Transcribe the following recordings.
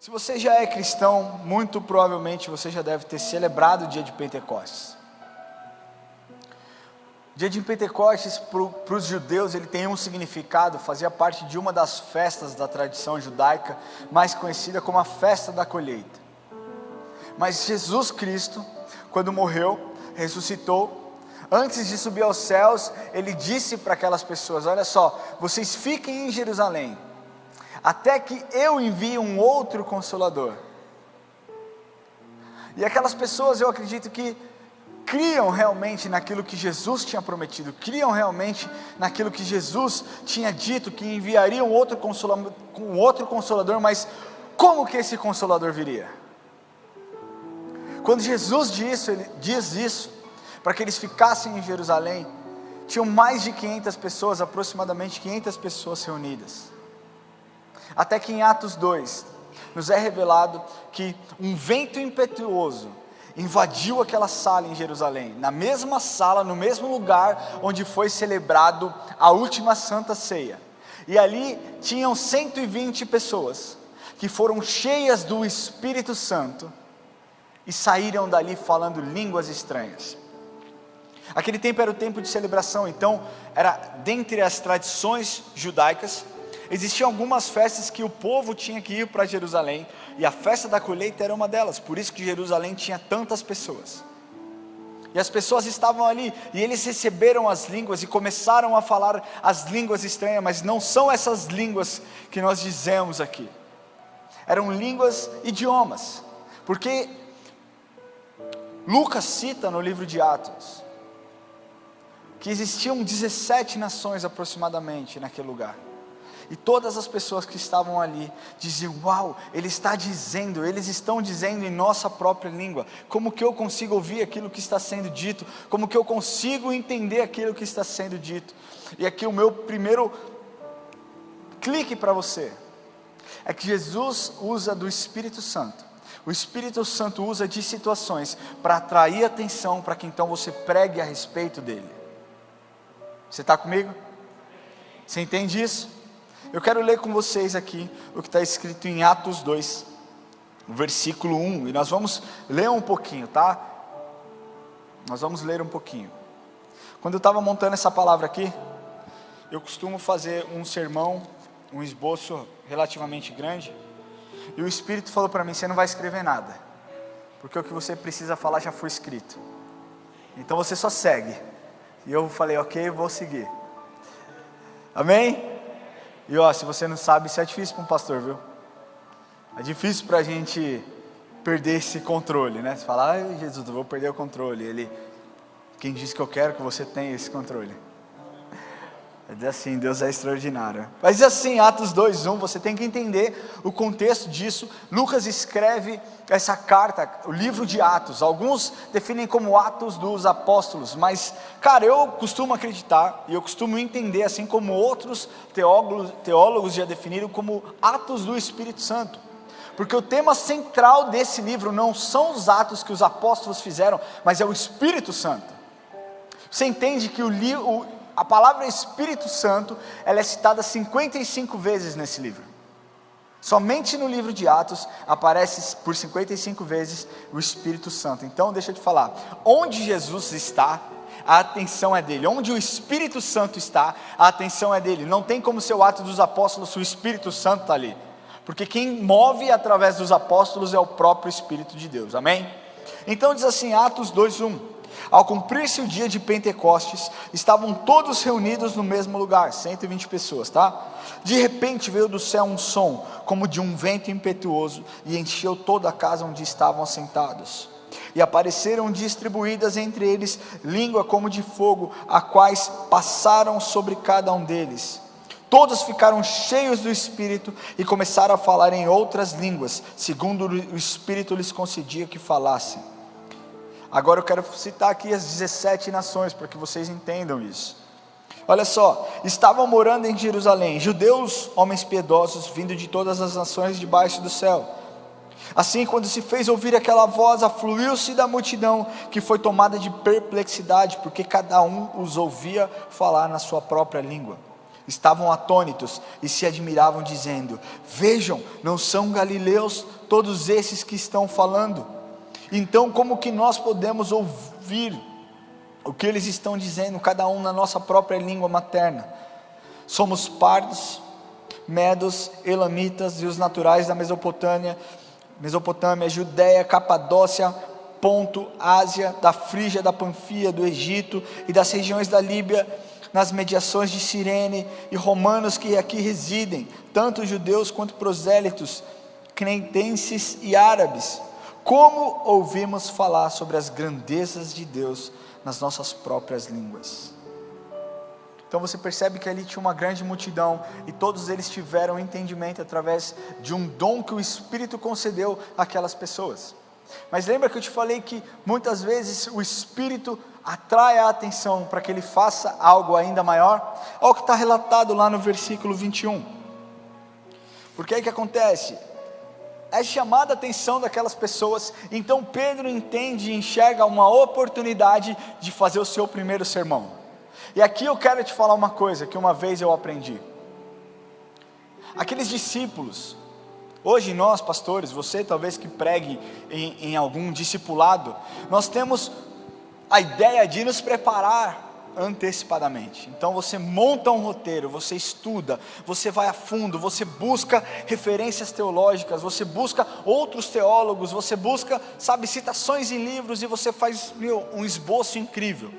Se você já é cristão, muito provavelmente você já deve ter celebrado o dia de Pentecostes. O dia de Pentecostes, para os judeus, ele tem um significado, fazia parte de uma das festas da tradição judaica, mais conhecida como a festa da colheita. Mas Jesus Cristo, quando morreu, ressuscitou, antes de subir aos céus, ele disse para aquelas pessoas: olha só, vocês fiquem em Jerusalém, até que eu envie um outro Consolador. E aquelas pessoas, eu acredito que criam realmente naquilo que Jesus tinha prometido, criam realmente naquilo que Jesus tinha dito, que enviaria um outro Consolador, mas como que esse Consolador viria? Quando Jesus diz isso, para que eles ficassem em Jerusalém, tinham mais de 500 pessoas, aproximadamente 500 pessoas reunidas. Até que em Atos 2, nos é revelado que um vento impetuoso invadiu aquela sala em Jerusalém, na mesma sala, no mesmo lugar onde foi celebrado a última Santa Ceia. E ali tinham 120 pessoas, que foram cheias do Espírito Santo, e saíram dali falando línguas estranhas. Aquele tempo era o tempo de celebração, então, era dentre as tradições judaicas, existiam algumas festas que o povo tinha que ir para Jerusalém, e a festa da colheita era uma delas, por isso que Jerusalém tinha tantas pessoas. E as pessoas estavam ali, e eles receberam as línguas, e começaram a falar as línguas estranhas, mas não são essas línguas que nós dizemos aqui. Eram línguas, idiomas, porque Lucas cita no livro de Atos, que existiam 17 nações aproximadamente naquele lugar. E todas as pessoas que estavam ali diziam: uau, eles estão dizendo em nossa própria língua. Como que eu consigo ouvir aquilo que está sendo dito? Como que eu consigo entender aquilo que está sendo dito? E aqui o meu primeiro clique para você, é que Jesus usa do Espírito Santo. O Espírito Santo usa de situações para atrair atenção, para que então você pregue a respeito dele. Você está comigo? Você entende isso? Eu quero ler com vocês aqui o que está escrito em Atos 2, versículo 1, e nós vamos ler um pouquinho, tá? Nós vamos ler um pouquinho. Quando eu estava montando essa palavra aqui, eu costumo fazer um sermão, um esboço relativamente grande, e o Espírito falou para mim: você não vai escrever nada, porque o que você precisa falar já foi escrito, então você só segue. E eu falei: ok, vou seguir. Amém? E se você não sabe, isso é difícil para um pastor, viu? É difícil para a gente perder esse controle, né? Você fala: ai Jesus, eu vou perder o controle. Quem diz que eu quero que você tenha esse controle? É dizer assim, Deus é extraordinário. Mas assim, Atos 2:1, você tem que entender o contexto disso. Lucas escreve essa carta, o livro de Atos. Alguns definem como Atos dos Apóstolos, mas, cara, eu costumo acreditar, e eu costumo entender, assim como outros teólogos já definiram, como Atos do Espírito Santo. Porque o tema central desse livro não são os atos que os apóstolos fizeram, mas é o Espírito Santo. Você entende que a palavra Espírito Santo, ela é citada 55 vezes nesse livro. Somente no livro de Atos aparece por 55 vezes o Espírito Santo. Então deixa eu te falar, onde Jesus está, a atenção é dele. Onde o Espírito Santo está, a atenção é dele. Não tem como ser o Atos dos Apóstolos se o Espírito Santo está ali, porque quem move através dos apóstolos é o próprio Espírito de Deus, amém? Então diz assim, Atos 2:1, ao cumprir-se o dia de Pentecostes, estavam todos reunidos no mesmo lugar, 120 pessoas, tá? De repente veio do céu um som, como de um vento impetuoso, e encheu toda a casa onde estavam assentados. E apareceram distribuídas entre eles língua como de fogo, a quais passaram sobre cada um deles. Todos ficaram cheios do Espírito e começaram a falar em outras línguas, segundo o Espírito lhes concedia que falassem. Agora eu quero citar aqui as 17 nações, para que vocês entendam isso. Olha só, estavam morando em Jerusalém, judeus, homens piedosos, vindo de todas as nações debaixo do céu. Assim, quando se fez ouvir aquela voz, afluiu-se da multidão, que foi tomada de perplexidade, porque cada um os ouvia falar na sua própria língua. estavam atônitos e se admiravam, dizendo: vejam, não são galileus todos esses que estão falando? Então como que nós podemos ouvir o que eles estão dizendo, cada um na nossa própria língua materna? Somos pardos, medos, elamitas e os naturais da Mesopotâmia, Judéia, Capadócia, Ponto, Ásia, da Frígia, da Panfia, do Egito e das regiões da Líbia, nas mediações de Cirene, e romanos que aqui residem, tanto judeus quanto prosélitos, cretenses e árabes. Como ouvimos falar sobre as grandezas de Deus nas nossas próprias línguas? Então você percebe que ali tinha uma grande multidão, e todos eles tiveram entendimento através de um dom que o Espírito concedeu àquelas pessoas. Mas lembra que eu te falei que muitas vezes o Espírito atrai a atenção para que ele faça algo ainda maior? Olha o que está relatado lá no versículo 21. Porque aí o que acontece? É chamada a atenção daquelas pessoas, então Pedro entende e enxerga uma oportunidade de fazer o seu primeiro sermão. E aqui eu quero te falar uma coisa que uma vez eu aprendi. Aqueles discípulos, hoje nós pastores, você talvez que pregue em algum discipulado, nós temos a ideia de nos preparar antecipadamente. Então você monta um roteiro, você estuda, você vai a fundo, você busca referências teológicas, você busca outros teólogos, você busca, citações em livros, e você faz um esboço incrível.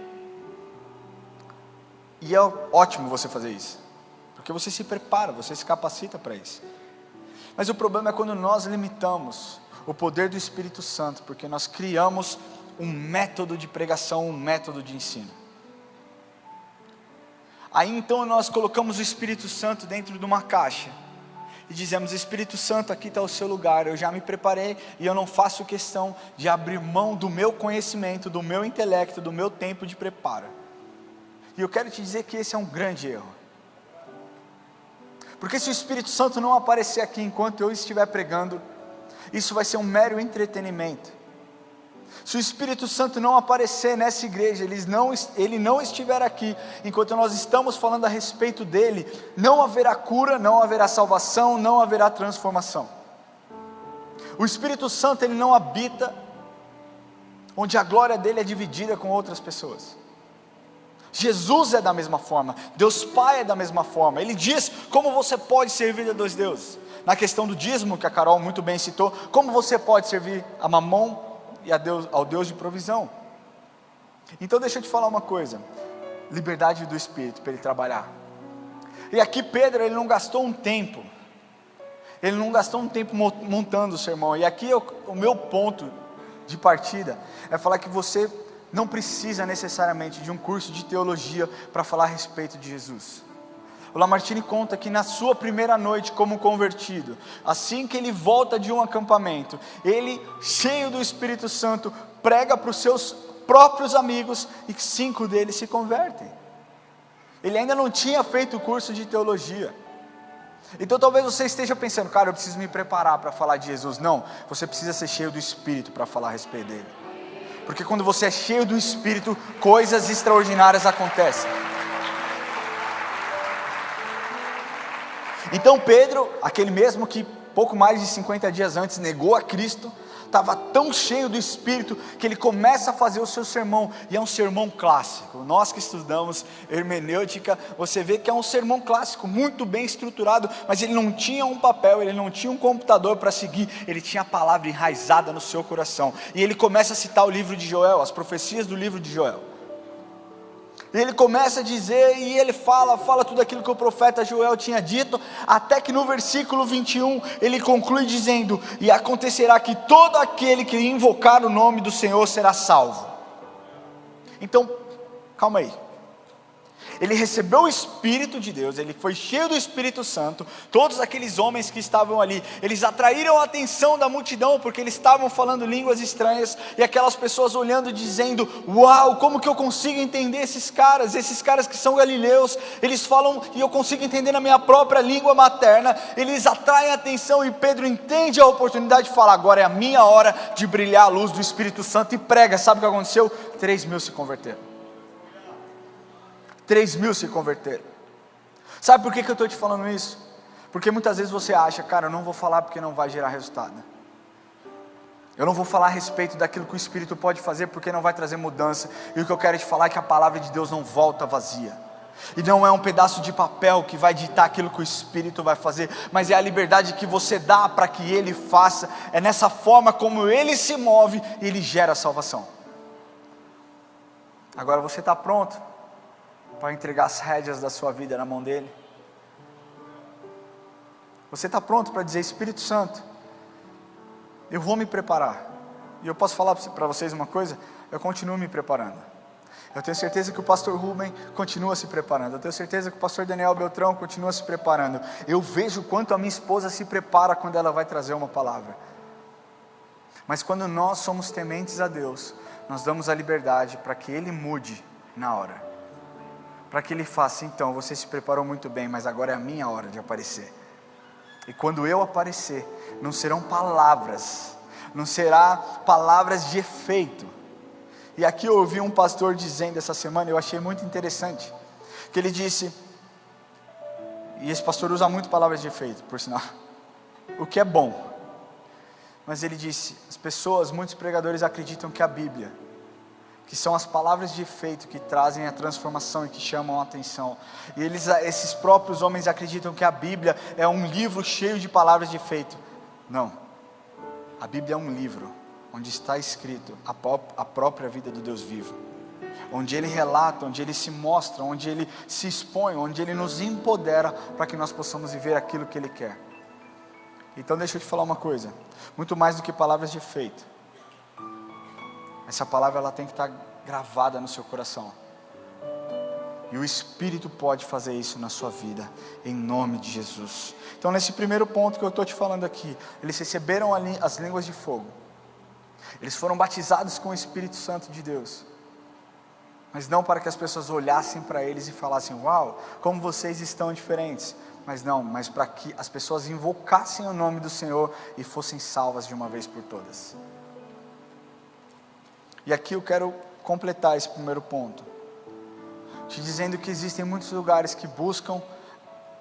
E é ótimo você fazer isso, porque você se prepara, você se capacita para isso. Mas o problema é quando nós limitamos o poder do Espírito Santo, porque nós criamos um método de pregação, um método de ensino. Aí então nós colocamos o Espírito Santo dentro de uma caixa e dizemos: Espírito Santo, aqui está o seu lugar, eu já me preparei e eu não faço questão de abrir mão do meu conhecimento, do meu intelecto, do meu tempo de preparo. E eu quero te dizer que esse é um grande erro. Porque se o Espírito Santo não aparecer aqui enquanto eu estiver pregando, isso vai ser um mero entretenimento. Se o Espírito Santo não aparecer nessa igreja, ele não estiver aqui enquanto nós estamos falando a respeito dele, não haverá cura, não haverá salvação, não haverá transformação. O Espírito Santo, ele não habita onde a glória dele é dividida com outras pessoas. Jesus é da mesma forma, Deus Pai é da mesma forma. Ele diz como você pode servir a dois deuses. Na questão do dízimo, que a Carol muito bem citou, como você pode servir a Mamon e ao Deus de provisão. Então deixa eu te falar uma coisa: liberdade do Espírito para ele trabalhar. E aqui Pedro, ele não gastou um tempo montando o sermão. E aqui o meu ponto de partida é falar que você não precisa necessariamente de um curso de teologia para falar a respeito de Jesus. O Lamartine conta que na sua primeira noite como convertido, assim que ele volta de um acampamento, ele, cheio do Espírito Santo, prega para os seus próprios amigos, e 5 deles se convertem. Ele ainda não tinha feito o curso de teologia. Então talvez você esteja pensando: cara, eu preciso me preparar para falar de Jesus. Não, você precisa ser cheio do Espírito para falar a respeito dele. Porque quando você é cheio do Espírito, coisas extraordinárias acontecem. Então Pedro, aquele mesmo que pouco mais de 50 dias antes negou a Cristo, estava tão cheio do Espírito que ele começa a fazer o seu sermão, e é um sermão clássico. Nós que estudamos hermenêutica, você vê que é um sermão clássico, muito bem estruturado, mas ele não tinha um papel, ele não tinha um computador para seguir, ele tinha a palavra enraizada no seu coração. E ele começa a citar o livro de Joel, as profecias do livro de Joel. E ele começa a dizer, e ele fala tudo aquilo que o profeta Joel tinha dito, até que no versículo 21, ele conclui dizendo: e acontecerá que todo aquele que invocar o nome do Senhor será salvo. Então, calma aí. Ele recebeu o Espírito de Deus, ele foi cheio do Espírito Santo. Todos aqueles homens que estavam ali, eles atraíram a atenção da multidão, porque eles estavam falando línguas estranhas, e aquelas pessoas olhando e dizendo: uau, como que eu consigo entender esses caras que são galileus, eles falam e eu consigo entender na minha própria língua materna. Eles atraem a atenção, e Pedro entende a oportunidade de falar: agora é a minha hora de brilhar a luz do Espírito Santo, e prega. Sabe o que aconteceu? 3.000 se converteram. 3.000 se converteram. Sabe por que eu estou te falando isso? Porque muitas vezes você acha, cara, eu não vou falar porque não vai gerar resultado. Eu não vou falar a respeito daquilo que o Espírito pode fazer porque não vai trazer mudança. E o que eu quero te falar é que a palavra de Deus não volta vazia. E não é um pedaço de papel que vai ditar aquilo que o Espírito vai fazer, mas é a liberdade que você dá para que Ele faça. É nessa forma como Ele se move e Ele gera salvação. Agora você está pronto para entregar as rédeas da sua vida na mão dEle? Você está pronto para dizer, Espírito Santo, eu vou me preparar? E eu posso falar para vocês uma coisa, eu continuo me preparando. Eu tenho certeza que o pastor Rubem continua se preparando. Eu tenho certeza que o pastor Daniel Beltrão continua se preparando. Eu vejo o quanto a minha esposa se prepara quando ela vai trazer uma palavra. Mas quando nós somos tementes a Deus, nós damos a liberdade para que Ele mude na hora. Para que Ele faça, então, você se preparou muito bem, mas agora é a minha hora de aparecer. E quando eu aparecer, não serão palavras, não será palavras de efeito. E aqui eu ouvi um pastor dizendo essa semana, eu achei muito interessante, que ele disse, e esse pastor usa muito palavras de efeito, por sinal, o que é bom, mas ele disse, as pessoas, muitos pregadores acreditam que a Bíblia, que são as palavras de efeito que trazem a transformação e que chamam a atenção, e esses próprios homens acreditam que a Bíblia é um livro cheio de palavras de efeito. Não, a Bíblia é um livro onde está escrito a própria vida do Deus vivo, onde Ele relata, onde Ele se mostra, onde Ele se expõe, onde Ele nos empodera para que nós possamos viver aquilo que Ele quer. Então deixa eu te falar uma coisa, muito mais do que palavras de efeito, essa palavra ela tem que estar gravada no seu coração, e o Espírito pode fazer isso na sua vida, em nome de Jesus. Então nesse primeiro ponto que eu estou te falando aqui, eles receberam as línguas de fogo, eles foram batizados com o Espírito Santo de Deus, mas não para que as pessoas olhassem para eles e falassem, uau, como vocês estão diferentes, mas para que as pessoas invocassem o nome do Senhor e fossem salvas de uma vez por todas. E aqui eu quero completar esse primeiro ponto, te dizendo que existem muitos lugares que buscam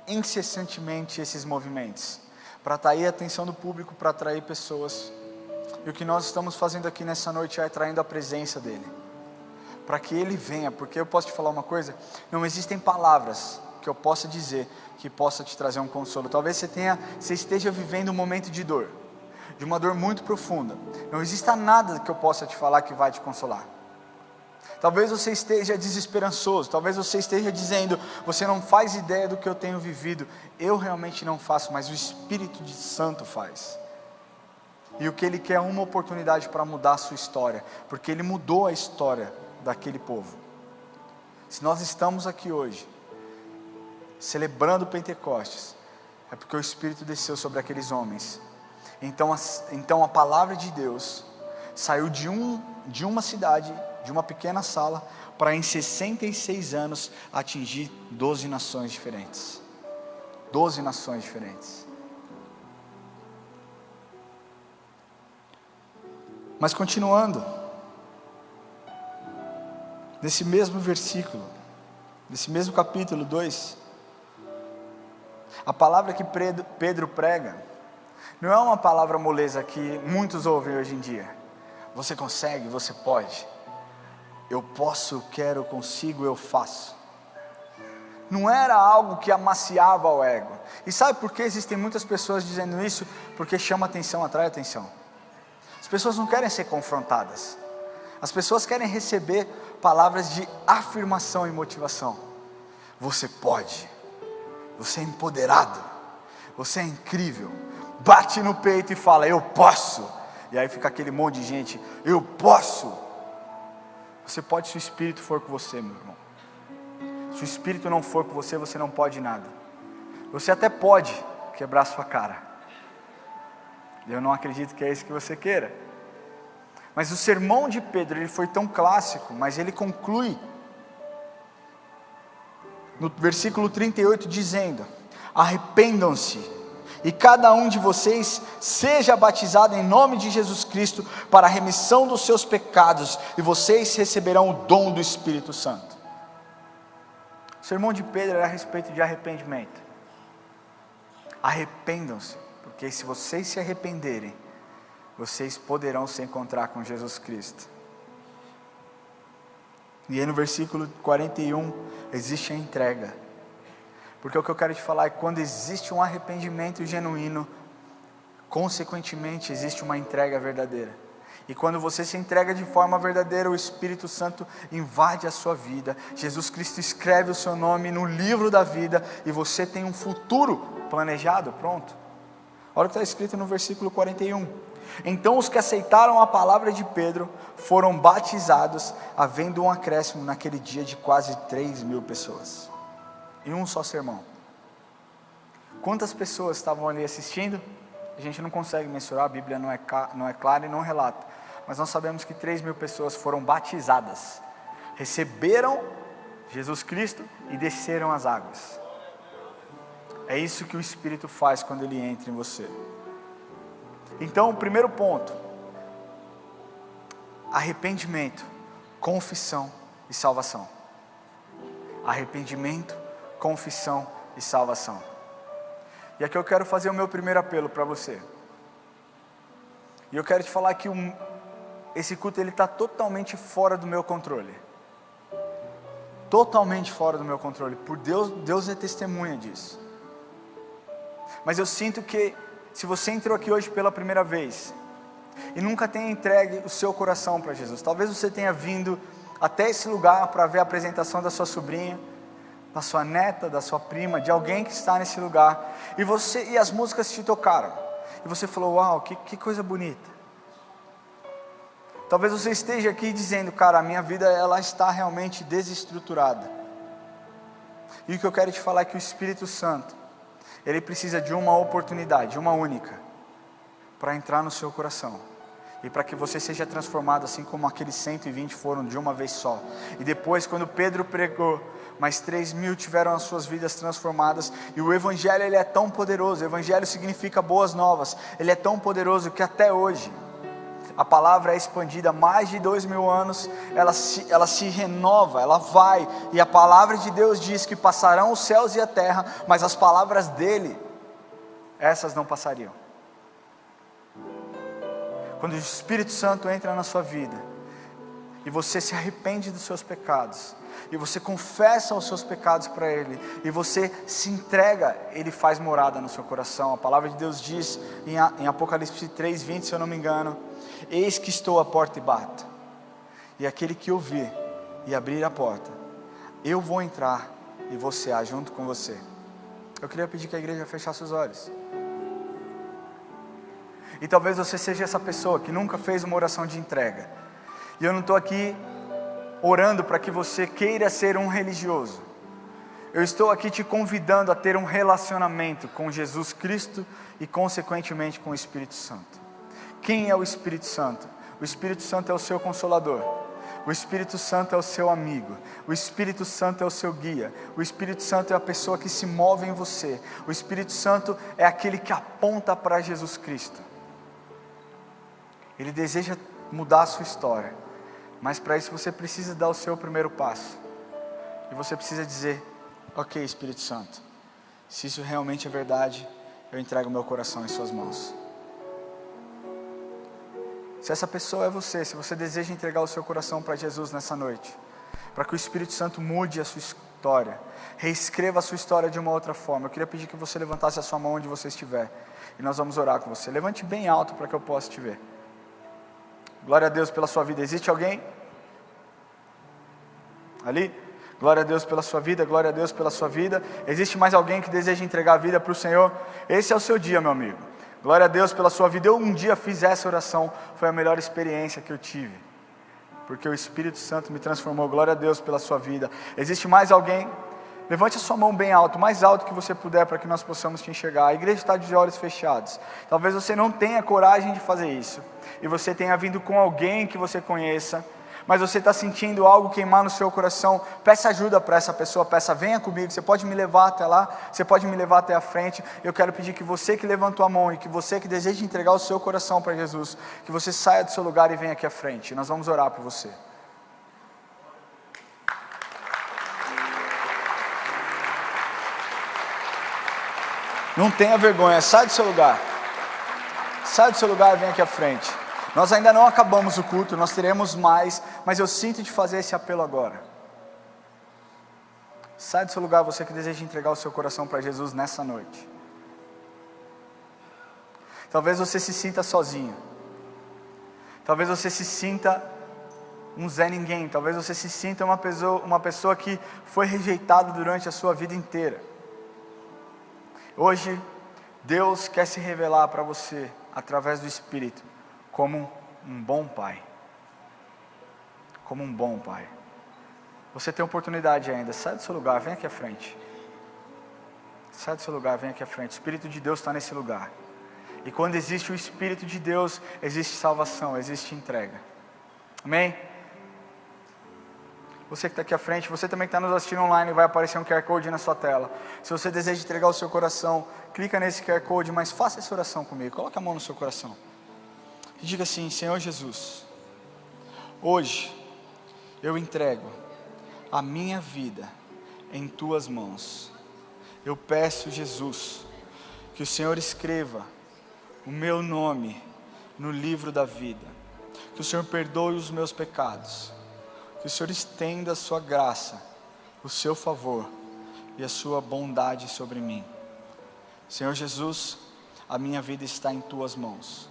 incessantemente esses movimentos, para atrair a atenção do público, para atrair pessoas, e o que nós estamos fazendo aqui nessa noite é atraindo a presença dEle, para que Ele venha, porque eu posso te falar uma coisa, não existem palavras que eu possa dizer, que possa te trazer um consolo. Talvez você esteja vivendo um momento de dor, de uma dor muito profunda, não exista nada que eu possa te falar que vai te consolar. Talvez você esteja desesperançoso, talvez você esteja dizendo, você não faz ideia do que eu tenho vivido. Eu realmente não faço, mas o Espírito Santo faz. E o que Ele quer é uma oportunidade para mudar a sua história, porque Ele mudou a história daquele povo. Se nós estamos aqui hoje, celebrando Pentecostes, é porque o Espírito desceu sobre aqueles homens. Então a palavra de Deus saiu de uma cidade, de uma pequena sala, para em 66 anos atingir 12 nações diferentes. 12 nações diferentes. Mas continuando, nesse mesmo versículo, nesse mesmo capítulo 2, a palavra que Pedro prega, não é uma palavra moleza que muitos ouvem hoje em dia. Você consegue, você pode. Eu posso, eu quero, eu consigo, eu faço. Não era algo que amaciava o ego. E sabe por que existem muitas pessoas dizendo isso? Porque chama atenção, atrai atenção. As pessoas não querem ser confrontadas. As pessoas querem receber palavras de afirmação e motivação. Você pode. Você é empoderado. Você é incrível. Bate no peito e fala, eu posso. E aí fica aquele monte de gente, eu posso. Você pode se o Espírito for com você, meu irmão. Se o Espírito não for com você, você não pode nada. Você até pode quebrar sua cara. Eu não acredito que é isso que você queira. Mas o sermão de Pedro, ele foi tão clássico, mas ele conclui no versículo 38 dizendo, arrependam-se e cada um de vocês seja batizado em nome de Jesus Cristo para a remissão dos seus pecados, e vocês receberão o dom do Espírito Santo. O sermão de Pedro era a respeito de arrependimento. Arrependam-se, porque se vocês se arrependerem, vocês poderão se encontrar com Jesus Cristo. E aí no versículo 41, existe a entrega. Porque o que eu quero te falar é que quando existe um arrependimento genuíno, consequentemente existe uma entrega verdadeira. E quando você se entrega de forma verdadeira, o Espírito Santo invade a sua vida. Jesus Cristo escreve o seu nome no livro da vida e você tem um futuro planejado, pronto. Olha o que está escrito no versículo 41. Então os que aceitaram a palavra de Pedro foram batizados, havendo um acréscimo naquele dia de quase 3.000 pessoas. Em um só sermão. Quantas pessoas estavam ali assistindo? A gente não consegue mensurar, a Bíblia não é clara e não relata. Mas nós sabemos que 3.000 pessoas foram batizadas. Receberam Jesus Cristo e desceram as águas. É isso que o Espírito faz quando Ele entra em você. Então, o primeiro ponto. Arrependimento, confissão e salvação. Arrependimento, confissão e salvação. E aqui eu quero fazer o meu primeiro apelo para você. E eu quero te falar que esse culto está totalmente fora do meu controle. Totalmente fora do meu controle. Por Deus é testemunha disso. Mas eu sinto que se você entrou aqui hoje pela primeira vez e nunca tenha entregue o seu coração para Jesus, talvez você tenha vindo até esse lugar para ver a apresentação da sua sobrinha, da sua neta, da sua prima, de alguém que está nesse lugar, e as músicas te tocaram, e você falou, uau, que coisa bonita. Talvez você esteja aqui dizendo, cara, a minha vida ela está realmente desestruturada, e o que eu quero te falar é que o Espírito Santo, Ele precisa de uma oportunidade, uma única, para entrar no seu coração, e para que você seja transformado, assim como aqueles 120 foram de uma vez só. E depois, quando Pedro pregou, mais 3.000 tiveram as suas vidas transformadas. E o Evangelho ele é tão poderoso, o Evangelho significa boas novas. Ele é tão poderoso que até hoje, a palavra é expandida há mais de 2.000 anos, ela se renova, ela vai. E a palavra de Deus diz que passarão os céus e a terra, mas as palavras dele, essas não passariam. Quando o Espírito Santo entra na sua vida, e você se arrepende dos seus pecados, e você confessa os seus pecados para Ele, e você se entrega, Ele faz morada no seu coração. A palavra de Deus diz em Apocalipse 3:20, se eu não me engano, eis que estou à porta e bato, e aquele que ouvir e abrir a porta, eu vou entrar e vou cear junto com você. Eu queria pedir que a igreja fechasse os olhos. E talvez você seja essa pessoa que nunca fez uma oração de entrega, e eu não estou aqui orando para que você queira ser um religioso. Eu estou aqui te convidando a ter um relacionamento com Jesus Cristo e consequentemente com o Espírito Santo. Quem é o Espírito Santo? O Espírito Santo é o seu consolador. O Espírito Santo é o seu amigo. O Espírito Santo é o seu guia. O Espírito Santo é a pessoa que se move em você. O Espírito Santo é aquele que aponta para Jesus Cristo. Ele deseja mudar a sua história, mas para isso você precisa dar o seu primeiro passo, e você precisa dizer, ok Espírito Santo, se isso realmente é verdade, eu entrego meu coração em suas mãos. Se essa pessoa é você, se você deseja entregar o seu coração para Jesus nessa noite, para que o Espírito Santo mude a sua história, reescreva a sua história de uma outra forma, eu queria pedir que você levantasse a sua mão onde você estiver, e nós vamos orar com você. Levante bem alto para que eu possa te ver. Glória a Deus pela sua vida. Existe alguém? Ali? Glória a Deus pela sua vida, glória a Deus pela sua vida. Existe mais alguém que deseja entregar a vida para o Senhor? Esse é o seu dia, meu amigo. Glória a Deus pela sua vida. Eu um dia fiz essa oração, foi a melhor experiência que eu tive, porque o Espírito Santo me transformou. Glória a Deus pela sua vida. Existe mais alguém? Levante a sua mão bem alto, mais alto que você puder, para que nós possamos te enxergar. A igreja está de olhos fechados. Talvez você não tenha coragem de fazer isso, e você tenha vindo com alguém que você conheça, mas você está sentindo algo queimar no seu coração. Peça ajuda para essa pessoa, peça, venha comigo, você pode me levar até lá, você pode me levar até a frente. Eu quero pedir que você que levantou a mão, e que você que deseja entregar o seu coração para Jesus, que você saia do seu lugar e venha aqui à frente. Nós vamos orar por você. Não tenha vergonha, sai do seu lugar. Sai do seu lugar e vem aqui à frente. Nós ainda não acabamos o culto, nós teremos mais, mas eu sinto de fazer esse apelo agora. Sai do seu lugar, você que deseja entregar o seu coração para Jesus nessa noite. Talvez você se sinta sozinho. Talvez você se sinta um Zé Ninguém. Talvez você se sinta uma pessoa que foi rejeitada durante a sua vida inteira. Hoje, Deus quer se revelar para você, através do Espírito, como um bom Pai. Como um bom Pai. Você tem oportunidade ainda, sai do seu lugar, vem aqui à frente. Sai do seu lugar, vem aqui à frente. O Espírito de Deus está nesse lugar. E quando existe o Espírito de Deus, existe salvação, existe entrega. Amém? Você que está aqui à frente, você também que está nos assistindo online, vai aparecer um QR Code na sua tela. Se você deseja entregar o seu coração, clica nesse QR Code, mas faça essa oração comigo. Coloque a mão no seu coração. E diga assim: Senhor Jesus, hoje eu entrego a minha vida em Tuas mãos. Eu peço, Jesus, que o Senhor escreva o meu nome no livro da vida. Que o Senhor perdoe os meus pecados. Que o Senhor estenda a sua graça, o seu favor e a sua bondade sobre mim. Senhor Jesus, a minha vida está em Tuas mãos.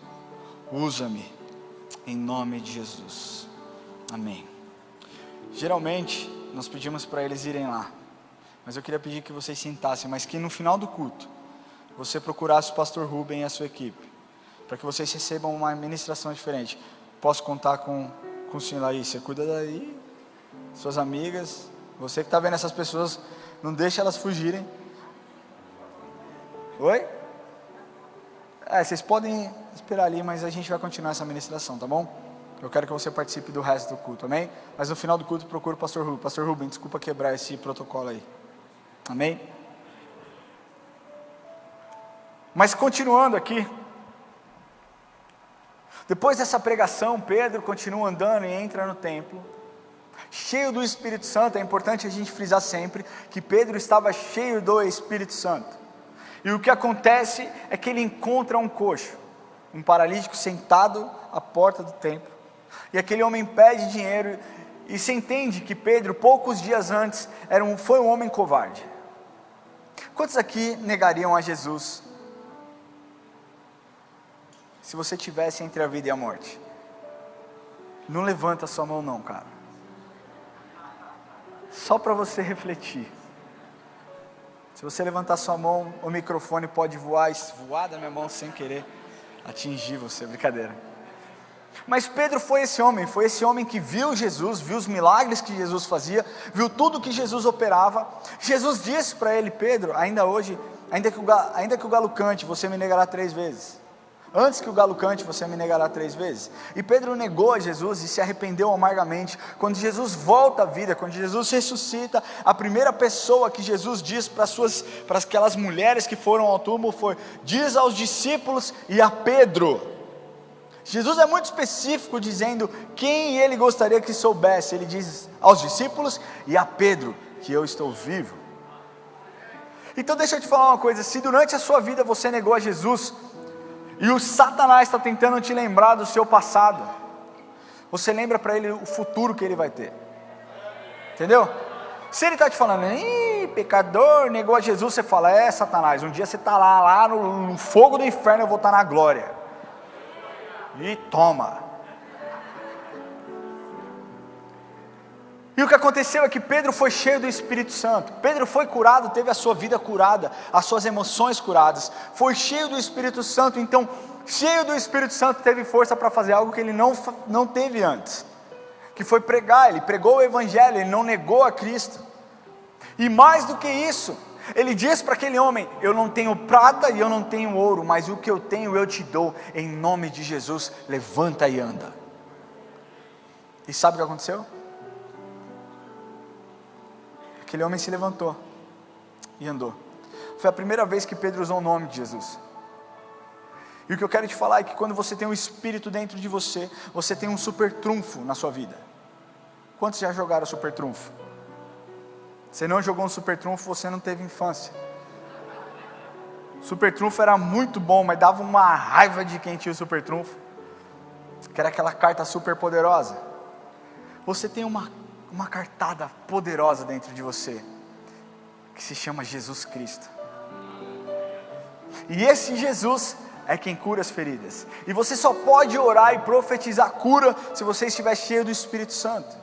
Usa-me, em nome de Jesus. Amém. Geralmente, nós pedimos para eles irem lá. Mas eu queria pedir que vocês sentassem, mas que no final do culto, você procurasse o pastor Rubem e a sua equipe, para que vocês recebam uma ministração diferente. Posso contar com o senhor aí? Você cuida daí, suas amigas, você que está vendo essas pessoas, não deixa elas fugirem. Oi? Vocês podem esperar ali, mas a gente vai continuar essa ministração, tá bom? Eu quero que você participe do resto do culto, amém? Mas no final do culto procura o pastor Rubem. Pastor Rubem, desculpa quebrar esse protocolo aí. Amém? Mas continuando aqui, depois dessa pregação, Pedro continua andando e entra no templo, cheio do Espírito Santo. É importante a gente frisar sempre que Pedro estava cheio do Espírito Santo. E o que acontece é que ele encontra um coxo, um paralítico sentado à porta do templo. E aquele homem pede dinheiro, e se entende que Pedro, poucos dias antes, foi um homem covarde. Quantos aqui negariam a Jesus se você tivesse entre a vida e a morte? Não levanta sua mão não, cara. Só para você refletir. Se você levantar sua mão, o microfone pode voar da minha mão sem querer atingir você, brincadeira. Mas Pedro foi esse homem que viu Jesus, viu os milagres que Jesus fazia, viu tudo que Jesus operava. Jesus disse para ele: Pedro, ainda hoje, ainda que o galo cante, você me negará 3 vezes. Antes que o galo cante, você me negará 3 vezes. E Pedro negou a Jesus e se arrependeu amargamente. Quando Jesus volta à vida, quando Jesus ressuscita, a primeira pessoa que Jesus diz para aquelas mulheres que foram ao túmulo foi: diz aos discípulos e a Pedro. Jesus é muito específico dizendo quem ele gostaria que soubesse. Ele diz aos discípulos e a Pedro que eu estou vivo. Então deixa eu te falar uma coisa: se durante a sua vida você negou a Jesus, e o Satanás está tentando te lembrar do seu passado, você lembra para ele o futuro que ele vai ter. Entendeu? Se ele está te falando: pecador, negou a Jesus, você fala: Satanás, um dia você está lá no fogo do inferno, eu vou estar na glória. E toma. E o que aconteceu é que Pedro foi cheio do Espírito Santo. Pedro foi curado, teve a sua vida curada, as suas emoções curadas, foi cheio do Espírito Santo. Então, cheio do Espírito Santo, teve força para fazer algo que ele não teve antes, que foi pregar. Ele pregou o Evangelho, ele não negou a Cristo. E mais do que isso, ele diz para aquele homem: eu não tenho prata e eu não tenho ouro, mas o que eu tenho eu te dou, em nome de Jesus, levanta e anda. E sabe o que aconteceu? Aquele homem se levantou e andou. Foi a primeira vez que Pedro usou o nome de Jesus. E o que eu quero te falar é que quando você tem o Espírito dentro de você, você tem um super trunfo na sua vida. Quantos já jogaram super trunfo? Você não jogou um super trunfo, você não teve infância. Super trunfo era muito bom, mas dava uma raiva de quem tinha o super trunfo, que era aquela carta super poderosa. Você tem uma cartada poderosa dentro de você, que se chama Jesus Cristo. E esse Jesus é quem cura as feridas. E você só pode orar e profetizar cura se você estiver cheio do Espírito Santo.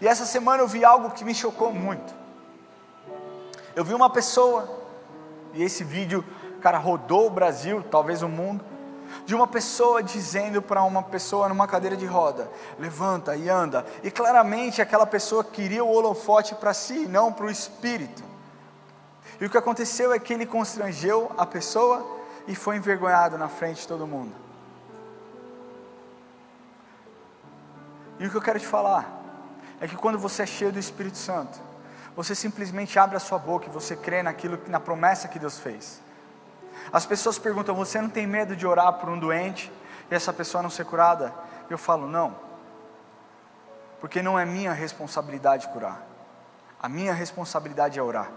E essa semana eu vi algo que me chocou muito. Eu vi uma pessoa, e esse vídeo, cara, rodou o Brasil, talvez o mundo, de uma pessoa dizendo para uma pessoa numa cadeira de roda: levanta e anda. E claramente aquela pessoa queria o holofote para si, não para o Espírito. E o que aconteceu é que ele constrangeu a pessoa e foi envergonhado na frente de todo mundo. E o que eu quero te falar é que quando você é cheio do Espírito Santo, você simplesmente abre a sua boca e você crê na promessa que Deus fez. As pessoas perguntam: você não tem medo de orar por um doente e essa pessoa não ser curada? Eu falo: não, porque não é minha responsabilidade curar, a minha responsabilidade é orar.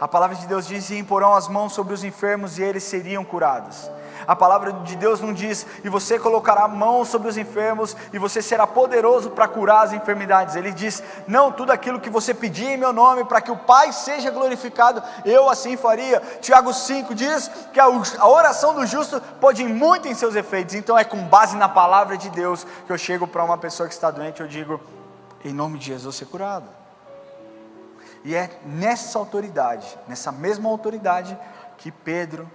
A palavra de Deus diz: e imporão as mãos sobre os enfermos e eles seriam curados. A palavra de Deus não diz: e você colocará a mão sobre os enfermos e você será poderoso para curar as enfermidades. Ele diz: não, tudo aquilo que você pedir em meu nome, para que o Pai seja glorificado, eu assim faria. Tiago 5 diz que a oração do justo pode ir muito em seus efeitos. Então é com base na palavra de Deus que eu chego para uma pessoa que está doente e eu digo: em nome de Jesus, ser curado. E é nessa autoridade, nessa mesma autoridade, que Pedro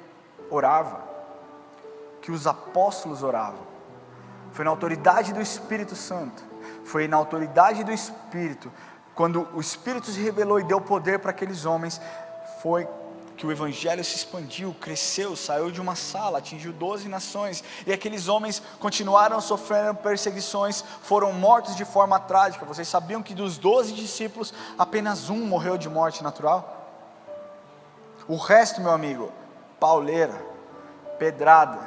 orava, que os apóstolos oravam. Foi na autoridade do Espírito Santo, foi na autoridade do Espírito, quando o Espírito se revelou e deu poder para aqueles homens, foi que o Evangelho se expandiu, cresceu, saiu de uma sala, atingiu 12 nações, e aqueles homens continuaram sofrendo perseguições, foram mortos de forma trágica. Vocês sabiam que dos 12 discípulos, apenas um morreu de morte natural? O resto, meu amigo, pauleira, pedrada,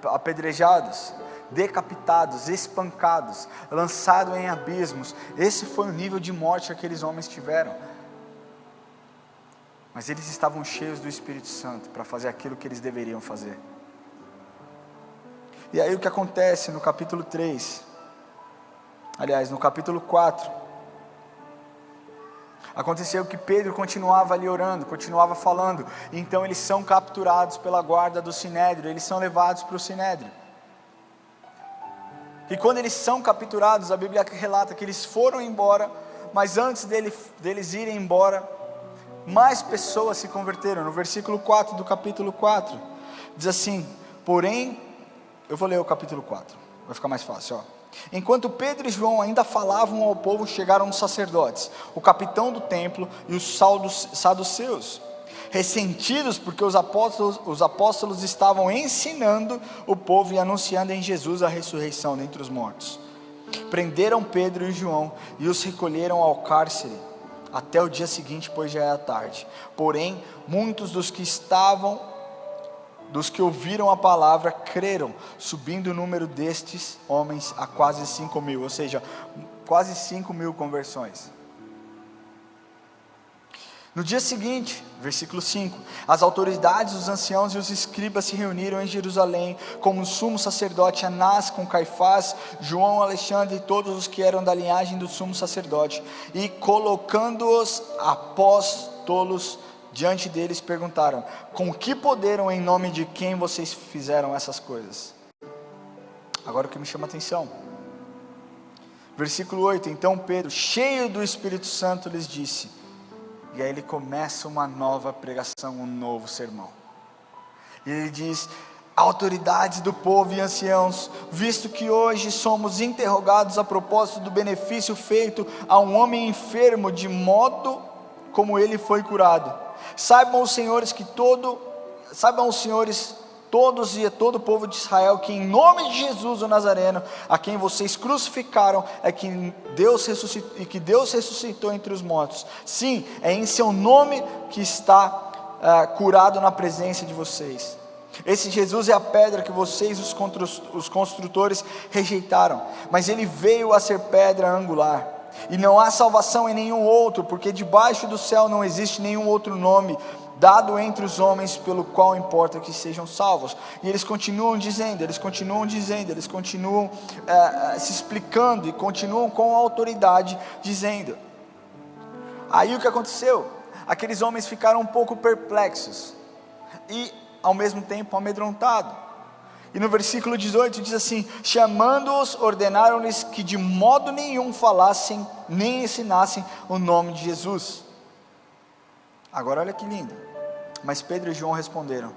apedrejados, decapitados, espancados, lançados em abismos. Esse foi o nível de morte que aqueles homens tiveram. Mas eles estavam cheios do Espírito Santo para fazer aquilo que eles deveriam fazer. E aí o que acontece no capítulo 3, aliás, no capítulo 4, aconteceu que Pedro continuava ali orando, continuava falando, e então eles são capturados pela guarda do Sinédrio, eles são levados para o Sinédrio. E quando eles são capturados, a Bíblia relata que eles foram embora, mas antes deles irem embora, mais pessoas se converteram. No versículo 4 do capítulo 4, diz assim: porém, eu vou ler o capítulo 4, vai ficar mais fácil, ó. Enquanto Pedro e João ainda falavam ao povo, chegaram os sacerdotes, o capitão do templo e os saduceus, ressentidos porque os apóstolos estavam ensinando o povo e anunciando em Jesus a ressurreição dentre os mortos. Prenderam Pedro e João e os recolheram ao cárcere até o dia seguinte, pois já era tarde. Porém, muitos dos que ouviram a palavra creram, subindo o número destes homens a quase 5.000, ou seja, quase 5.000 conversões. No dia seguinte, versículo 5, as autoridades, os anciãos e os escribas se reuniram em Jerusalém, como o sumo sacerdote Anás com Caifás, João, Alexandre e todos os que eram da linhagem do sumo sacerdote, e colocando-os apóstolos diante deles, perguntaram: com que poder ou em nome de quem vocês fizeram essas coisas? Agora o que me chama a atenção, versículo 8, então Pedro, cheio do Espírito Santo, lhes disse. E aí ele começa uma nova pregação, um novo sermão. E ele diz: autoridades do povo e anciãos, visto que hoje somos interrogados a propósito do benefício feito a um homem enfermo, de modo como ele foi curado. Saibam os senhores todos e a todo o povo de Israel, que em nome de Jesus o Nazareno, a quem vocês crucificaram, é que Deus ressuscitou entre os mortos. Sim, é em seu nome que está curado na presença de vocês. Esse Jesus é a pedra que vocês, os construtores, rejeitaram, mas ele veio a ser pedra angular. E não há salvação em nenhum outro, porque debaixo do céu não existe nenhum outro nome dado entre os homens, pelo qual importa que sejam salvos. E eles continuam dizendo, eles continuam se explicando, e continuam com autoridade dizendo. Aí o que aconteceu? Aqueles homens ficaram um pouco perplexos, e ao mesmo tempo amedrontados. E no versículo 18 diz assim: chamando-os, ordenaram-lhes que de modo nenhum falassem, nem ensinassem o nome de Jesus. Agora olha que lindo. Mas Pedro e João responderam: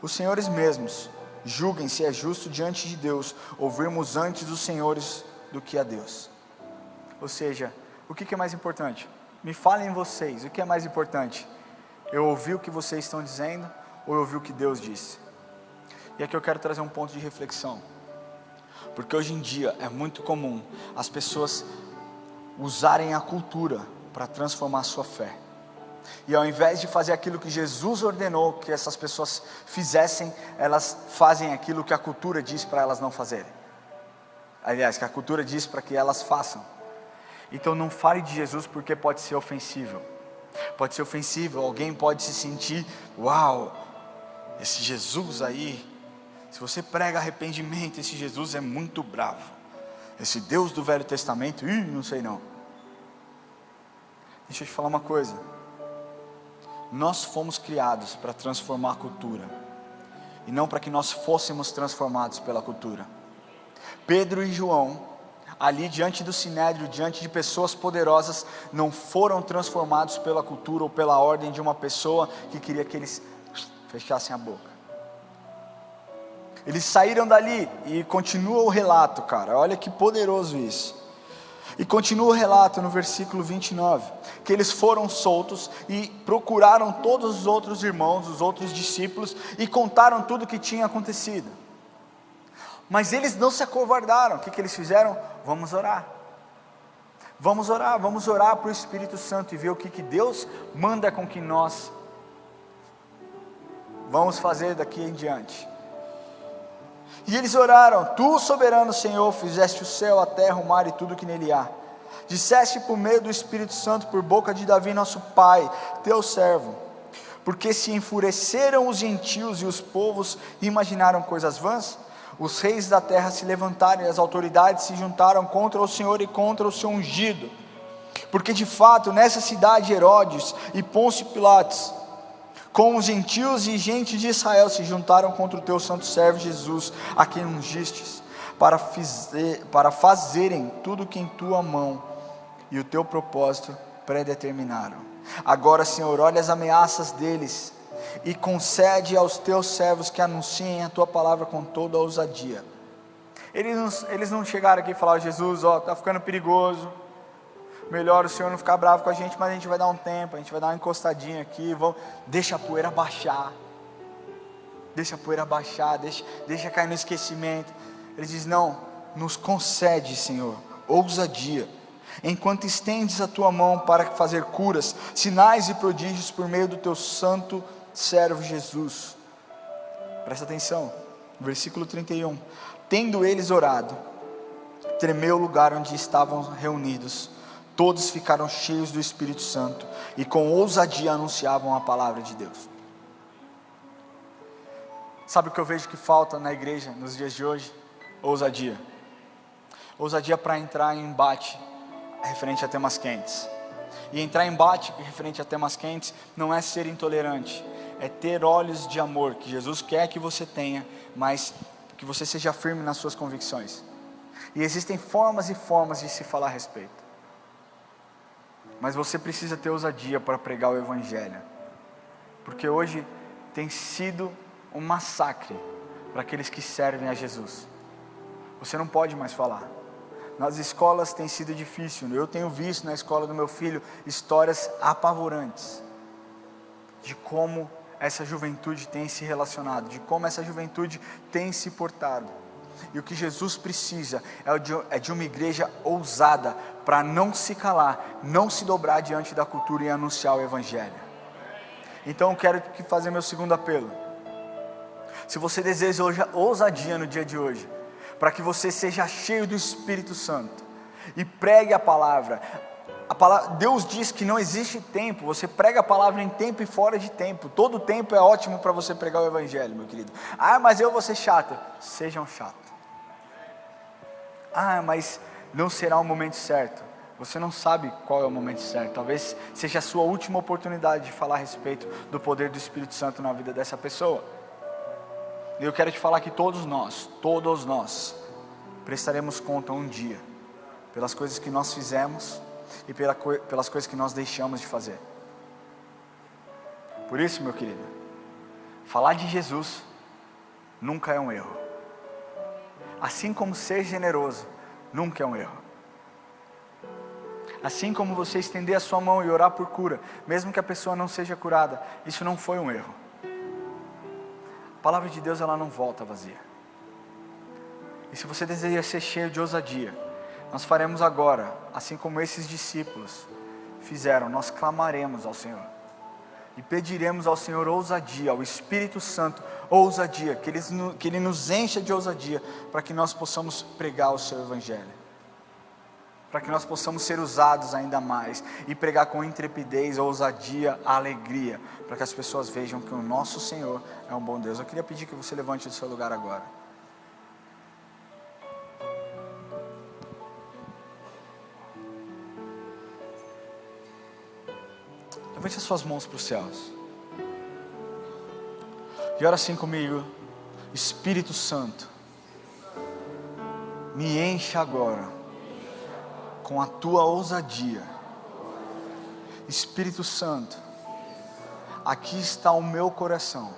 os senhores mesmos julguem se é justo diante de Deus ouvirmos antes dos senhores do que a Deus. Ou seja, o que é mais importante? Me falem vocês, o que é mais importante? Eu ouvi o que vocês estão dizendo, ou eu ouvi o que Deus disse? E aqui eu quero trazer um ponto de reflexão, porque hoje em dia é muito comum as pessoas usarem a cultura para transformar a sua fé, e ao invés de fazer aquilo que Jesus ordenou que essas pessoas fizessem, elas fazem aquilo que a cultura diz para elas não fazerem, aliás, que a cultura diz para que elas façam. Então não fale de Jesus, porque pode ser ofensivo, alguém pode se sentir, uau, esse Jesus aí, se você prega arrependimento, esse Jesus é muito bravo, esse Deus do Velho Testamento, não sei não. Deixa eu te falar uma coisa, nós fomos criados para transformar a cultura, e não para que nós fôssemos transformados pela cultura. Pedro e João, ali diante do sinédrio, diante de pessoas poderosas, não foram transformados pela cultura ou pela ordem de uma pessoa que queria que eles fechassem a boca. Eles saíram dali, e continua o relato, cara, olha que poderoso isso. E continua o relato no versículo 29, que eles foram soltos e procuraram todos os outros irmãos, os outros discípulos, e contaram tudo o que tinha acontecido. Mas eles não se acovardaram. O que eles fizeram? Vamos orar para o Espírito Santo e ver o que Deus manda com que nós vamos fazer daqui em diante. E eles oraram: tu, soberano Senhor, fizeste o céu, a terra, o mar e tudo que nele há. Disseste por meio do Espírito Santo, por boca de Davi nosso pai, teu servo, porque se enfureceram os gentios e os povos e imaginaram coisas vãs. Os reis da terra se levantaram e as autoridades se juntaram contra o Senhor e contra o seu ungido, porque de fato nessa cidade Herodes e Pôncio Pilatos, com os gentios e gente de Israel, se juntaram contra o teu santo servo Jesus, a quem ungistes, para fazerem tudo que em tua mão e o teu propósito predeterminaram. Agora, Senhor, olha as ameaças deles e concede aos teus servos que anunciem a tua palavra com toda a ousadia. Eles não chegaram aqui e falaram: Jesus, está ficando perigoso, melhor o Senhor não ficar bravo com a gente, mas a gente vai dar um tempo, a gente vai dar uma encostadinha aqui, deixa a poeira baixar, deixa cair no esquecimento. Ele diz: não, nos concede, Senhor, ousadia, enquanto estendes a tua mão para fazer curas, sinais e prodígios por meio do teu santo servo Jesus. Presta atenção, versículo 31, tendo eles orado, tremeu o lugar onde estavam reunidos, todos ficaram cheios do Espírito Santo, e com ousadia anunciavam a palavra de Deus. Sabe o que eu vejo que falta na igreja nos dias de hoje? Ousadia para entrar em embate referente a temas quentes. E entrar em embate referente a temas quentes não é ser intolerante, é ter olhos de amor, que Jesus quer que você tenha, mas que você seja firme nas suas convicções. E existem formas e formas de se falar a respeito, mas você precisa ter ousadia para pregar o Evangelho, porque hoje tem sido um massacre para aqueles que servem a Jesus. Você não pode mais falar. Nas escolas tem sido difícil. Eu tenho visto na escola do meu filho histórias apavorantes de como essa juventude tem se relacionado, de como essa juventude tem se portado. E o que Jesus precisa é de uma igreja ousada, para não se calar, não se dobrar diante da cultura e anunciar o Evangelho. Então eu quero fazer meu segundo apelo. Se você deseja ousadia no dia de hoje, para que você seja cheio do Espírito Santo e pregue a palavra, Deus diz que não existe tempo, você prega a palavra em tempo e fora de tempo. Todo tempo é ótimo para você pregar o evangelho, meu querido. Mas eu vou ser chato. Sejam chato. Mas não será o momento certo. Você não sabe qual é o momento certo. Talvez seja a sua última oportunidade de falar a respeito do poder do Espírito Santo na vida dessa pessoa. E eu quero te falar que todos nós prestaremos conta um dia pelas coisas que nós fizemos e pelas coisas que nós deixamos de fazer. Por isso, meu querido, falar de Jesus nunca é um erro. Assim como ser generoso nunca é um erro. Assim como você estender a sua mão e orar por cura, mesmo que a pessoa não seja curada, isso não foi um erro. A palavra de Deus, ela não volta vazia. E se você deseja ser cheio de ousadia, nós faremos agora, assim como esses discípulos fizeram, nós clamaremos ao Senhor. E pediremos ao Senhor ousadia, ao Espírito Santo ousadia, que Ele nos encha de ousadia, para que nós possamos pregar o Seu Evangelho. Para que nós possamos ser usados ainda mais, e pregar com intrepidez, ousadia, alegria, para que as pessoas vejam que o nosso Senhor é um bom Deus. Eu queria pedir que você levante do seu lugar agora. Levante as suas mãos para os céus. E ora assim comigo: Espírito Santo, me encha agora com a tua ousadia. Espírito Santo, aqui está o meu coração,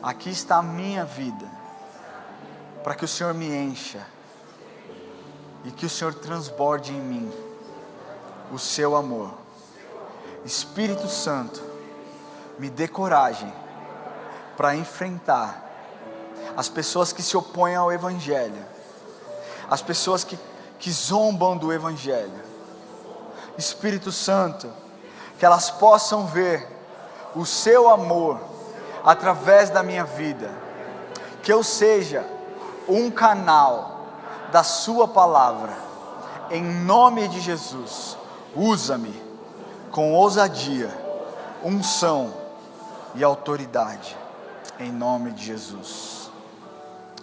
aqui está a minha vida, para que o Senhor me encha e que o Senhor transborde em mim o seu amor. Espírito Santo, me dê coragem para enfrentar as pessoas que se opõem ao Evangelho, as pessoas que zombam do Evangelho. Espírito Santo, que elas possam ver o seu amor através da minha vida, que eu seja um canal da sua palavra, em nome de Jesus. Usa-me com ousadia, unção e autoridade, em nome de Jesus.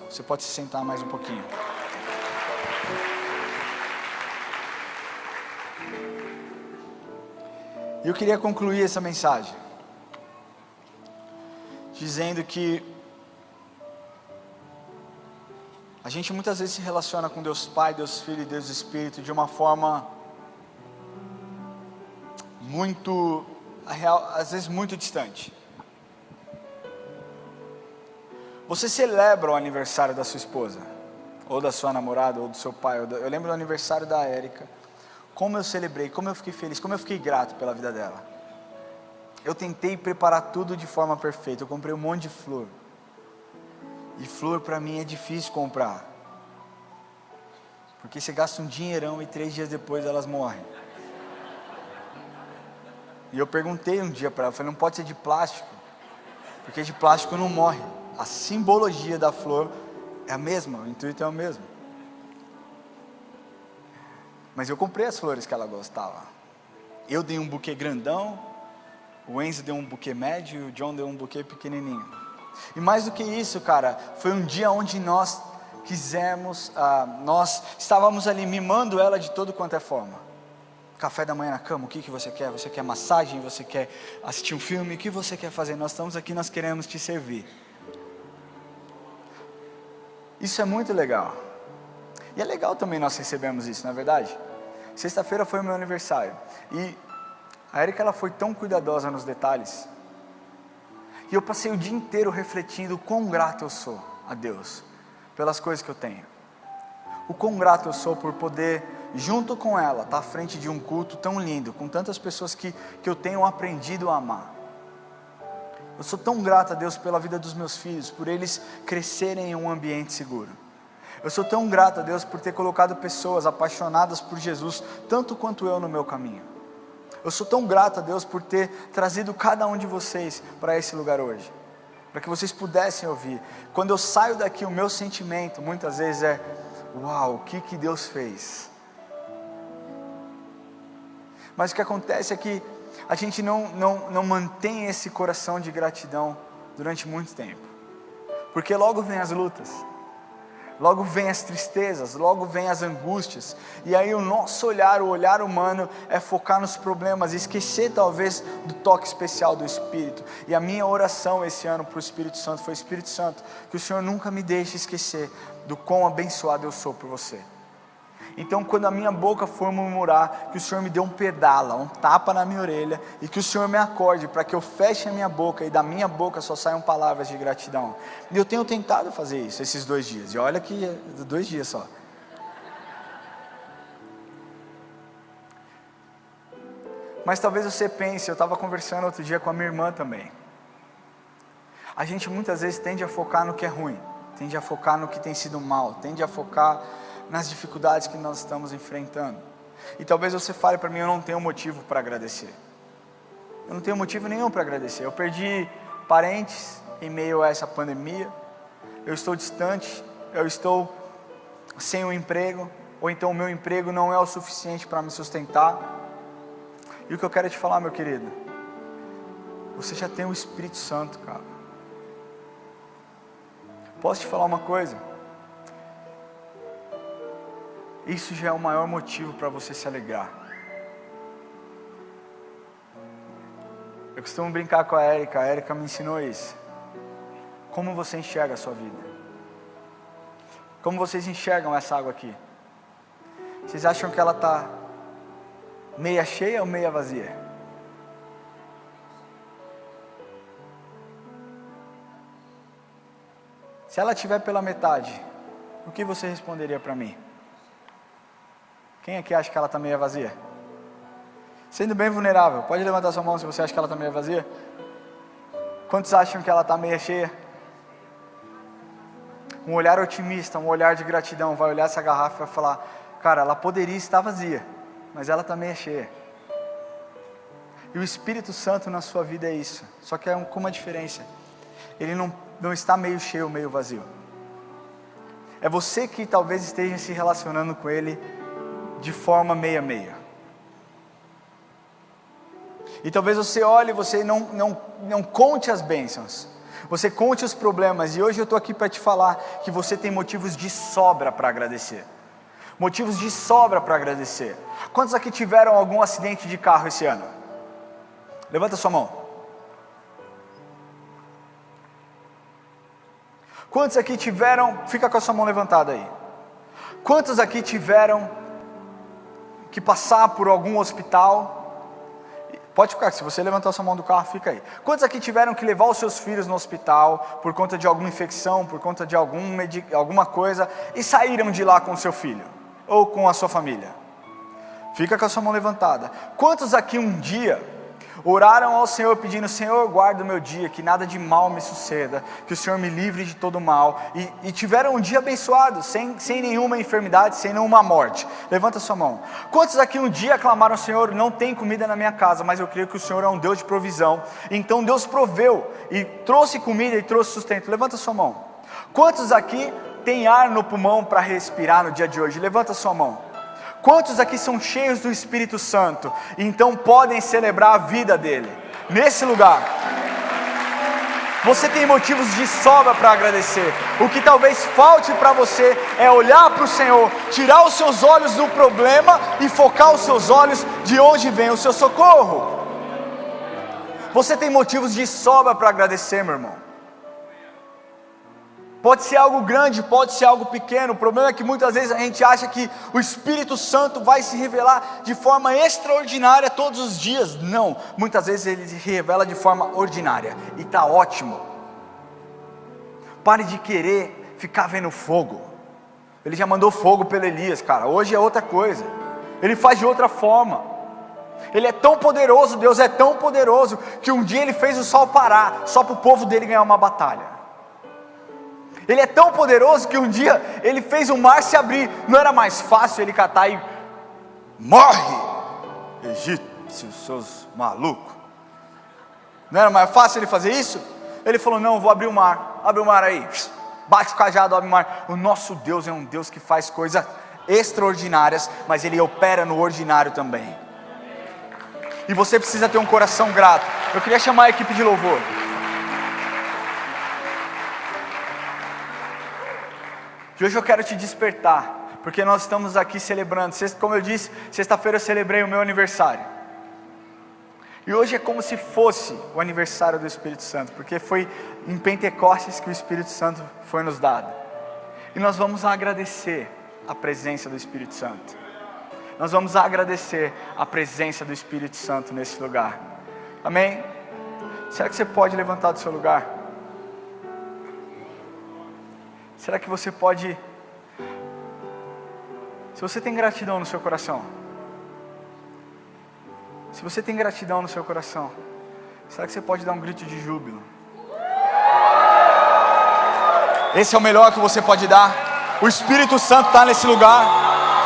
Você pode se sentar mais um pouquinho. E eu queria concluir essa mensagem dizendo que a gente muitas vezes se relaciona com Deus Pai, Deus Filho e Deus Espírito de uma forma muito, às vezes muito distante. Você celebra o aniversário da sua esposa, ou da sua namorada, ou do seu pai. Eu lembro do aniversário da Érica. Como eu celebrei, como eu fiquei feliz, como eu fiquei grato pela vida dela. Eu tentei preparar tudo de forma perfeita. Eu comprei um monte de flor. E flor para mim é difícil comprar. Porque você gasta um dinheirão e 3 dias depois elas morrem. E eu perguntei um dia para ela, eu falei, não pode ser de plástico, porque de plástico não morre. A simbologia da flor é a mesma, o intuito é o mesmo. Mas eu comprei as flores que ela gostava. Eu dei um buquê grandão, o Enzo deu um buquê médio e o John deu um buquê pequenininho. E mais do que isso, cara, foi um dia onde nós nós estávamos ali mimando ela de todo quanto é forma. Café da manhã na cama, o que você quer? Você quer massagem? Você quer assistir um filme? O que você quer fazer? Nós estamos aqui, nós queremos te servir. Isso é muito legal. E é legal também nós recebemos isso, não é verdade? Sexta-feira foi o meu aniversário. E a Érica, ela foi tão cuidadosa nos detalhes. E eu passei o dia inteiro refletindo o quão grato eu sou a Deus pelas coisas que eu tenho. O quão grato eu sou por poder, junto com ela, estar à frente de um culto tão lindo, com tantas pessoas que eu tenho aprendido a amar. Eu sou tão grato a Deus pela vida dos meus filhos, por eles crescerem em um ambiente seguro. Eu sou tão grato a Deus por ter colocado pessoas apaixonadas por Jesus, tanto quanto eu no meu caminho. Eu sou tão grato a Deus por ter trazido cada um de vocês para esse lugar hoje, para que vocês pudessem ouvir. Quando eu saio daqui, o meu sentimento muitas vezes é: uau, o que Deus fez? Mas o que acontece é que a gente não mantém esse coração de gratidão durante muito tempo, porque logo vem as lutas, logo vem as tristezas, logo vem as angústias, e aí o nosso olhar, o olhar humano, é focar nos problemas e esquecer talvez do toque especial do Espírito. E a minha oração esse ano para o Espírito Santo foi: Espírito Santo, que o Senhor nunca me deixe esquecer do quão abençoado eu sou por você. Então, quando a minha boca for murmurar, que o Senhor me dê um pedala, um tapa na minha orelha, e que o Senhor me acorde para que eu feche a minha boca, e da minha boca só saiam palavras de gratidão. E eu tenho tentado fazer isso esses 2 dias, e olha que 2 dias só. Mas talvez você pense, eu estava conversando outro dia com a minha irmã também, a gente muitas vezes tende a focar no que é ruim, tende a focar no que tem sido mal, tende a focar nas dificuldades que nós estamos enfrentando. E talvez você fale para mim: eu não tenho motivo para agradecer. Eu não tenho motivo nenhum para agradecer. Eu perdi parentes em meio a essa pandemia, eu estou distante, eu estou sem um emprego, ou então o meu emprego não é o suficiente para me sustentar. E o que eu quero te falar, meu querido, você já tem o Espírito Santo, cara. Posso te falar uma coisa? Isso já é o maior motivo para você se alegrar. Eu costumo brincar com a Érica me ensinou isso. Como você enxerga a sua vida? Como vocês enxergam essa água aqui? Vocês acham que ela está meia cheia ou meia vazia? Se ela estiver pela metade, o que você responderia para mim? Quem aqui acha que ela está meia vazia? Sendo bem vulnerável, pode levantar sua mão se você acha que ela está meia vazia. Quantos acham que ela está meia cheia? Um olhar otimista, um olhar de gratidão, vai olhar essa garrafa e vai falar: cara, ela poderia estar vazia, mas ela está meia cheia. E o Espírito Santo na sua vida é isso, só que com uma diferença: ele não está meio cheio ou meio vazio. É você que talvez esteja se relacionando com ele de forma meia-meia. E talvez você olhe e você não conte as bênçãos, você conte os problemas. E hoje eu estou aqui para te falar que você tem motivos de sobra para agradecer. Motivos de sobra para agradecer. Quantos aqui tiveram algum acidente de carro esse ano? Levanta sua mão. Quantos aqui tiveram, fica com a sua mão levantada aí. Quantos aqui tiveram que passar por algum hospital? Pode ficar, se você levantar sua mão do carro, fica aí. Quantos aqui tiveram que levar os seus filhos no hospital por conta de alguma infecção, por conta de alguma coisa, e saíram de lá com o seu filho ou com a sua família? Fica com a sua mão levantada. Quantos aqui um dia oraram ao Senhor pedindo: Senhor, guarda o meu dia, que nada de mal me suceda, que o Senhor me livre de todo mal, e tiveram um dia abençoado, sem nenhuma enfermidade, sem nenhuma morte? Levanta sua mão. Quantos aqui um dia clamaram: Senhor, não tem comida na minha casa, mas eu creio que o Senhor é um Deus de provisão, então Deus proveu, e trouxe comida e trouxe sustento? Levanta sua mão. Quantos aqui têm ar no pulmão para respirar no dia de hoje? Levanta sua mão. Quantos aqui são cheios do Espírito Santo, e então podem celebrar a vida dele, nesse lugar? Você tem motivos de sobra para agradecer. O que talvez falte para você é olhar para o Senhor, tirar os seus olhos do problema e focar os seus olhos de onde vem o seu socorro. Você tem motivos de sobra para agradecer, meu irmão. Pode ser algo grande, pode ser algo pequeno. O problema é que muitas vezes a gente acha que o Espírito Santo vai se revelar de forma extraordinária todos os dias. Não, muitas vezes ele se revela de forma ordinária, e está ótimo. Pare de querer ficar vendo fogo. Ele já mandou fogo pelo Elias, cara. Hoje é outra coisa, ele faz de outra forma. Ele é tão poderoso, Deus é tão poderoso, que um dia ele fez o sol parar, só para o povo dele ganhar uma batalha. Ele é tão poderoso que um dia ele fez o mar se abrir. Não era mais fácil ele catar e morre, egípcios, seus malucos? Não era mais fácil ele fazer isso? Ele falou: não, vou abrir o mar. Abre o mar aí, bate o cajado, abre o mar. O nosso Deus é um Deus que faz coisas extraordinárias, mas ele opera no ordinário também. E você precisa ter um coração grato. Eu queria chamar a equipe de louvor. E hoje eu quero te despertar, porque nós estamos aqui celebrando. Como eu disse, sexta-feira eu celebrei o meu aniversário. E hoje é como se fosse o aniversário do Espírito Santo, porque foi em Pentecostes que o Espírito Santo foi nos dado. E nós vamos agradecer a presença do Espírito Santo. Nós vamos agradecer a presença do Espírito Santo nesse lugar. Amém? Será que você pode levantar do seu lugar? Será que você pode... Se você tem gratidão no seu coração, se você tem gratidão no seu coração, será que você pode dar um grito de júbilo? Esse é o melhor que você pode dar. O Espírito Santo está nesse lugar.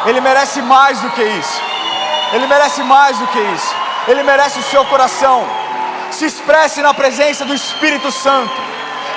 Ele merece mais do que isso. Ele merece mais do que isso. Ele merece o seu coração. Se expresse na presença do Espírito Santo.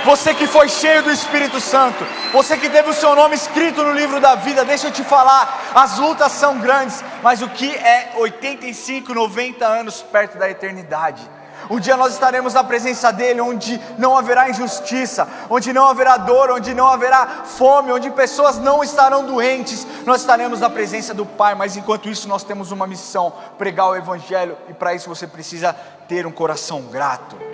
Você que foi cheio do Espírito Santo, você que teve o seu nome escrito no livro da vida, deixa eu te falar, as lutas são grandes, mas o que é 85, 90 anos perto da eternidade? Um dia nós estaremos na presença dEle, onde não haverá injustiça, onde não haverá dor, onde não haverá fome, onde pessoas não estarão doentes. Nós estaremos na presença do Pai, mas enquanto isso nós temos uma missão: pregar o Evangelho, e para isso você precisa ter um coração grato.